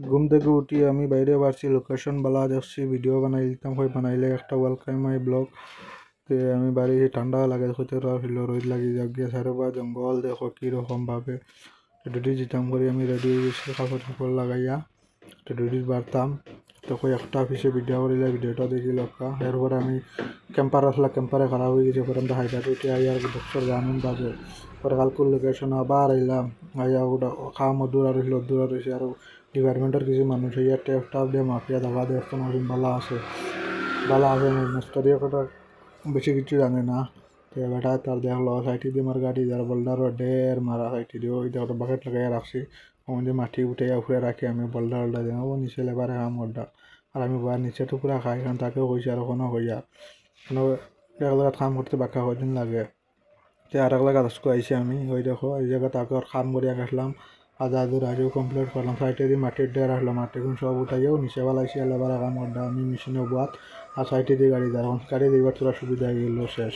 ঘুম থেকে উঠি আমি বাইরে বাড়ছি, লোকেশন বালা দেখছি, ভিডিও বানাই দিতাম, হয় বানাইলে একটা ওয়েলকাম মাই ব্লগ। তে আমি বাড়ি ঠান্ডা লাগে হইতে ছিল, রোদ লাগি যাক গিয়ে সারে বা জঙ্গল দেখো কীরকম ভাবে। রেডি যেতাম করি আমি, রেডি কাপড় টাপড় লাগাইয়া রেডি বাড়তাম। তো একটা অফিসে ভিডিও করিলে ভিডিওটা দেখি লোকা, এরপরে আমি ক্যাম্পার আসলে ক্যাম্পারে খারাপ হয়ে গেছে, পরে আমরা হাইটাতে উঠে আইয়ার ডক্টর জানুন বাজে। পরে কালকুল লোকেশন আবার আইলাম, আইয়া ওটা খাওয়া মধুর আর হইল দূর আর হয়েছে। আরও ডিপার্টমেন্টের কিছু মানুষ হইয়া টেপটা দিয়ে মাফিয়া দাবা দেখতো নতুন ভালো আছে, ভালো আছে নষ্টরিয়া কথা বেশি কিছু জানে না। তো বেটা তার দেখলো সাইটি দিয়ে আমার গাড়ি যার বোল্ডারও ডের মারা সাইটি দিয়ে, ওই দেখো বাকেট লাগাইয়া রাখছি, আমাদের মাটি উঠে উপরে রাখি আমি বোল্ডারটা দেন ও নিচে লেবারে খাম ওটা। আর আমি বার নিচে তো পুরা খাই, কারণ তাকেও কইছি আর ওখানেও হইয়া কোনো এক জায়গায় কাম করতে বাঁকা কদিন লাগে। তো আর এক জায়গা আজকে আইসি আমি, ওই দেখো এই জায়গা তাকে কাম করিয়া গেছিলাম, আধা আধুর আজও কমপ্লিট করলাম। সাইটে দিয়ে মাটির ডের আসলাম, মাটিগুলো সব উঠাইও নিচে বেলাইছি, লেবার কাম করলাম আমি মেশিনে বাত। আর সাইটে দিয়ে গাড়ি দাঁড়ান, গাড়ি দিবার তোরা সুবিধা হয়ে গেল শেষ।